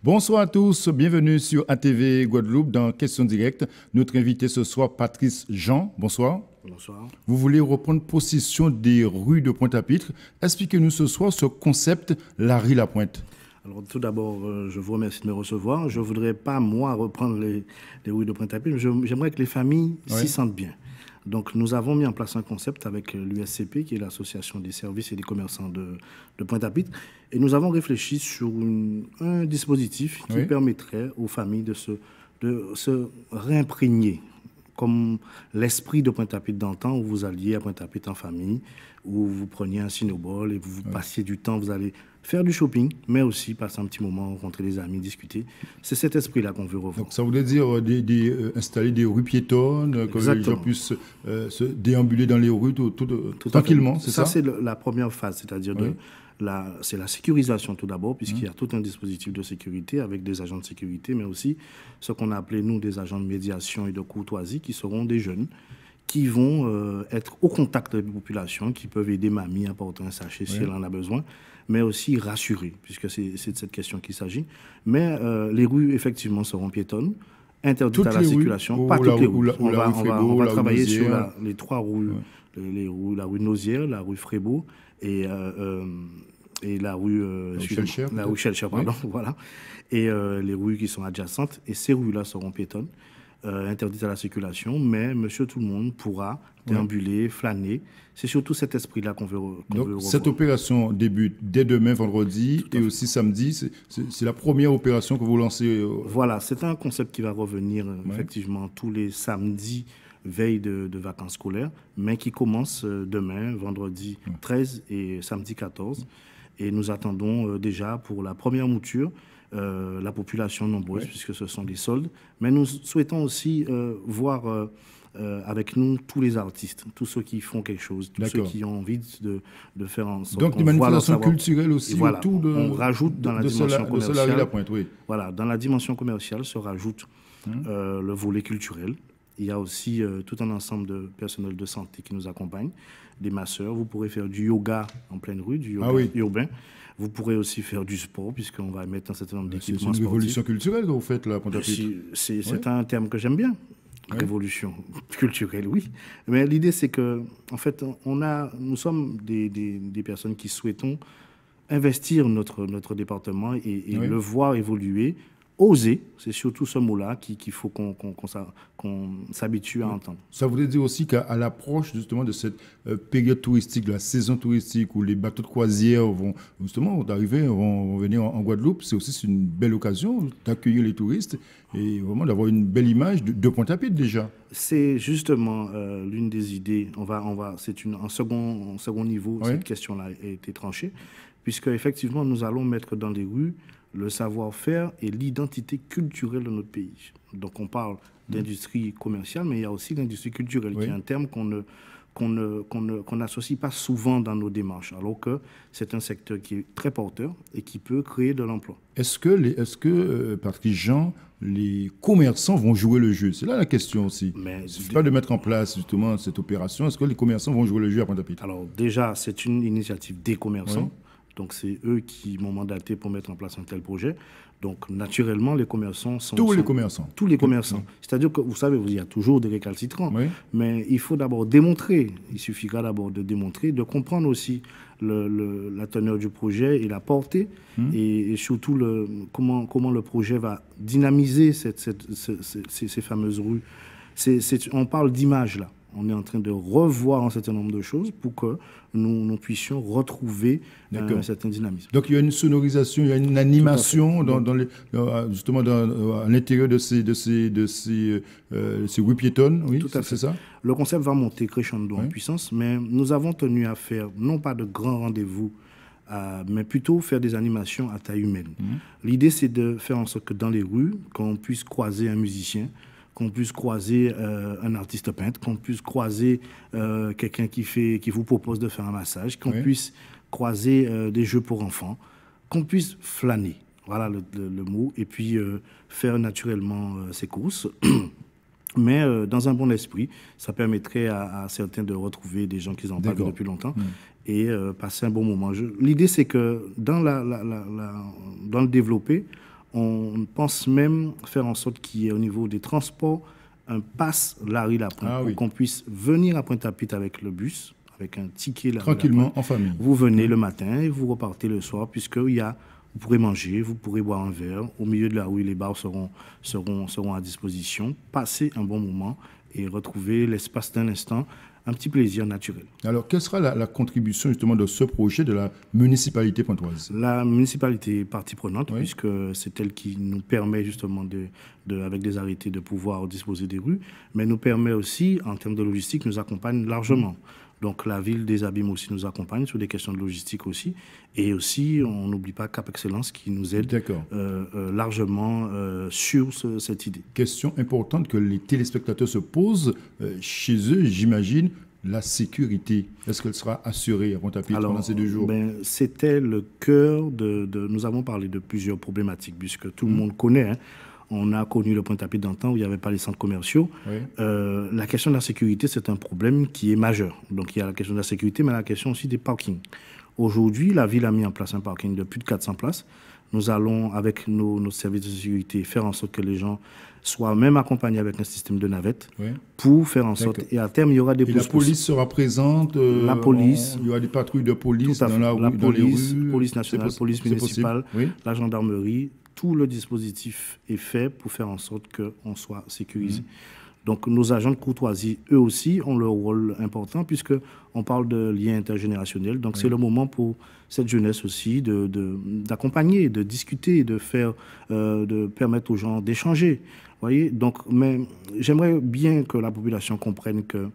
Bonsoir à tous, bienvenue sur ATV Guadeloupe dans Question Directe. Notre invité ce soir, Patrice Jean. Bonsoir. Bonsoir. Vous voulez reprendre possession des rues de Pointe-à-Pitre. Expliquez-nous ce soir ce concept, la rue La Pointe. Alors tout d'abord, je vous remercie de me recevoir. Je ne voudrais pas, moi, reprendre les rues de Pointe-à-Pitre. J'aimerais que les familles s'y sentent bien. Donc nous avons mis en place un concept avec l'USCP, qui est l'Association des services et des commerçants de Pointe-à-Pitre. Et nous avons réfléchi sur un dispositif qui permettrait aux familles de se réimprégner, comme l'esprit de Pointe-à-Pitre d'antan, où vous alliez à Pointe-à-Pitre en famille, où vous preniez un cinoball et vous passiez du temps, vous allez faire du shopping, mais aussi passer un petit moment, rencontrer des amis, discuter. C'est cet esprit-là qu'on veut revoir. Donc ça voudrait dire installer des rues piétonnes, que les gens puissent se déambuler dans les rues tranquillement, c'est ça? Ça, c'est la première phase, c'est-à-dire c'est la sécurisation tout d'abord, puisqu'il y a tout un dispositif de sécurité avec des agents de sécurité, mais aussi ce qu'on a appelé, nous, des agents de médiation et de courtoisie, qui seront des jeunes qui vont être au contact de la population, qui peuvent aider mamie à porter un sachet si elle en a besoin, mais aussi rassurer, puisque c'est de cette question qu'il s'agit. Mais les rues, effectivement, seront piétonnes, interdites à la circulation, pas toutes les rues. On va travailler sur les trois rues, la rue Nausière, la rue Frébeau et la rue Schellcher, pardon, voilà. Et les rues qui sont adjacentes. Et ces rues-là seront piétonnes, interdites à la circulation, mais monsieur tout le monde pourra déambuler, flâner. C'est surtout cet esprit-là qu'on veut revoir. Cette opération débute dès demain, vendredi, et aussi samedi. C'est la première opération que vous lancez. Voilà, c'est un concept qui va revenir effectivement tous les samedis, veille de vacances scolaires, mais qui commence demain, vendredi 13 et samedi 14. Et nous attendons déjà pour la première mouture la population nombreuse, puisque ce sont des soldes. Mais nous souhaitons aussi voir avec nous tous les artistes, tous ceux qui font quelque chose, tous ceux qui ont envie de faire en sorte. Donc des manifestations culturelles aussi voilà, autour de. On rajoute dans la dimension commerciale. La Pointe, Voilà, dans la dimension commerciale se rajoute le volet culturel. Il y a aussi tout un ensemble de personnels de santé qui nous accompagnent, des masseurs. Vous pourrez faire du yoga en pleine rue, du yoga urbain. Vous pourrez aussi faire du sport, puisqu'on va mettre un certain nombre d'équipements sportifs. C'est une révolution culturelle que vous faites, là, Pointe-à-Pitre. C'est un terme que j'aime bien. Révolution culturelle, oui. Mais l'idée, c'est que, en fait, nous sommes des personnes qui souhaitons investir notre département et le voir évoluer. Oser, c'est surtout ce mot-là qu'il faut qu'on s'habitue à entendre. Ça voudrait dire aussi qu'à l'approche justement de cette période touristique, de la saison touristique, où les bateaux de croisière vont arriver, vont venir en Guadeloupe, c'est aussi une belle occasion d'accueillir les touristes et vraiment d'avoir une belle image de Pointe-à-Pitre déjà. C'est justement l'une des idées. C'est en second niveau, cette question-là a été tranchée, puisque effectivement nous allons mettre dans les rues le savoir-faire et l'identité culturelle de notre pays. Donc on parle d'industrie commerciale, mais il y a aussi l'industrie culturelle, qui est un terme qu'on n'associe pas souvent dans nos démarches, alors que c'est un secteur qui est très porteur et qui peut créer de l'emploi. Est-ce que Patrice Jean, les commerçants vont jouer le jeu? C'est là la question aussi. Il ne suffit pas de mettre en place justement cette opération. Est-ce que les commerçants vont jouer le jeu à Pointe-à-Pitre? Alors déjà, c'est une initiative des commerçants. Donc, c'est eux qui m'ont mandaté pour mettre en place un tel projet. Donc, naturellement, les commerçants sont... Tous les commerçants. Tous les commerçants. C'est-à-dire que, vous savez, il y a toujours des récalcitrants. Mais il faut d'abord démontrer. Il suffira d'abord de démontrer, de comprendre aussi la teneur du projet et la portée. Et surtout, comment le projet va dynamiser ces fameuses rues. On parle d'image, là. On est en train de revoir un certain nombre de choses pour que nous puissions retrouver un certain dynamisme. Donc il y a une sonorisation, il y a une animation justement à l'intérieur de ces rues piétonnes. Oui, tout à fait. C'est ça. Le concept va monter crescendo en puissance, mais nous avons tenu à faire non pas de grands rendez-vous, mais plutôt faire des animations à taille humaine. L'idée, c'est de faire en sorte que dans les rues, qu'on puisse croiser un musicien, qu'on puisse croiser un artiste peintre, qu'on puisse croiser quelqu'un qui vous propose de faire un massage, qu'on puisse croiser des jeux pour enfants, qu'on puisse flâner, voilà le mot, et puis faire naturellement ses courses. Mais dans un bon esprit, ça permettrait à certains de retrouver des gens qu'ils n'ont pas vus depuis longtemps et passer un bon moment. L'idée, c'est que dans le développer, On pense même faire en sorte qu'il y ait au niveau des transports un pass Larry-Lapointe pour qu'on puisse venir à Pointe-à-Pitre avec le bus, avec un ticket Larry-Lapointe. Tranquillement, en famille. Vous venez le matin et vous repartez le soir, puisque vous pourrez manger, vous pourrez boire un verre. Au milieu de la rue, les bars seront à disposition. Passez un bon moment et retrouver l'espace d'un instant, un petit plaisir naturel. Alors, quelle sera la contribution justement de ce projet de la municipalité pontoise? La municipalité est partie prenante, puisque c'est elle qui nous permet justement, avec des arrêtés, de pouvoir disposer des rues, mais nous permet aussi, en termes de logistique, nous accompagne largement. Donc la ville des Abîmes aussi nous accompagne sur des questions de logistique aussi. Et aussi, on n'oublie pas Cap Excellence qui nous aide largement sur cette idée. Question importante que les téléspectateurs se posent chez eux, j'imagine, la sécurité. Est-ce qu'elle sera assurée à Pointe-à-Pitre pendant ces 2 jours? C'était le cœur Nous avons parlé de plusieurs problématiques, puisque tout le monde connaît. On a connu le Pointe-à-Pitre d'antan où il n'y avait pas les centres commerciaux. La question de la sécurité, c'est un problème qui est majeur. Donc il y a la question de la sécurité, mais la question aussi des parkings. Aujourd'hui, la ville a mis en place un parking de plus de 400 places. Nous allons, avec nos services de sécurité, faire en sorte que les gens soient même accompagnés avec un système de navette pour faire en sorte... Et à terme, il y aura des pousses. La police sera présente. La police. Il y aura des patrouilles de police dans la rue, la dans police, les rues. Police nationale, police municipale, la gendarmerie. Tout le dispositif est fait pour faire en sorte qu'on soit sécurisé. Donc nos agents de courtoisie, eux aussi, ont leur rôle important puisqu'on parle de lien intergénérationnel. Donc c'est le moment pour cette jeunesse aussi d'accompagner, de discuter, de permettre aux gens d'échanger. Voyez. Donc, mais j'aimerais bien que la population comprenne que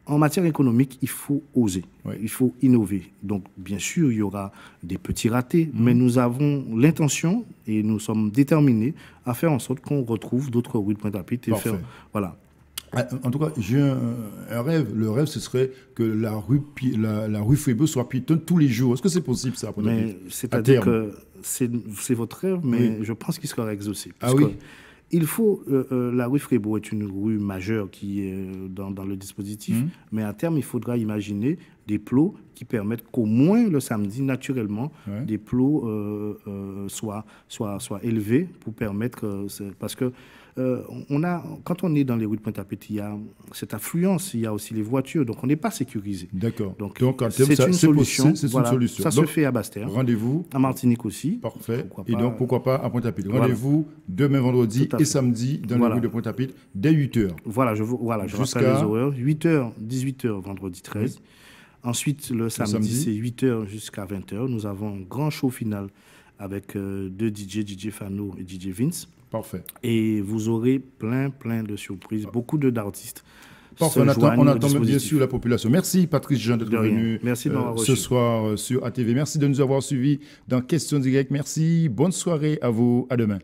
en matière économique, il faut oser, il faut innover. Donc, bien sûr, il y aura des petits ratés, mais nous avons l'intention et nous sommes déterminés à faire en sorte qu'on retrouve d'autres rues de Pointe-à-Pitre. Voilà. En tout cas, j'ai un rêve. Le rêve, ce serait que la rue Fribeux soit piétonne tous les jours. Est-ce que c'est possible, ça, à Pointe-à-Pitre? C'est-à-dire que c'est votre rêve, mais je pense qu'il sera exaucé. Il faut, la rue Frébeau est une rue majeure qui est dans le dispositif, mais à terme, il faudra imaginer des plots qui permettent qu'au moins le samedi, naturellement, des plots soient élevés pour permettre... parce que quand on est dans les rues de Pointe-à-Pitre, il y a cette affluence, il y a aussi les voitures, donc on n'est pas sécurisé. D'accord. Donc c'est une solution. Ça se fait à Basse-Terre. Rendez-vous. À Martinique aussi. Parfait. Et donc, pourquoi pas à Pointe-à-Pitre. Rendez-vous demain vendredi et samedi dans les rues de Pointe-à-Pitre dès 8h. Voilà, je rappelle les horaires. 8h, 18h, vendredi 13. Ensuite, le samedi, c'est 8h jusqu'à 20h. Nous avons un grand show final avec 2 DJ Fano et DJ Vince. Parfait. Et vous aurez plein de surprises, beaucoup d'artistes. Parfait. On attend bien sûr la population. Merci Patrice Jean d'être venu ce soir sur ATV. Merci de nous avoir suivis dans Questions Directes. Merci. Bonne soirée à vous. À demain.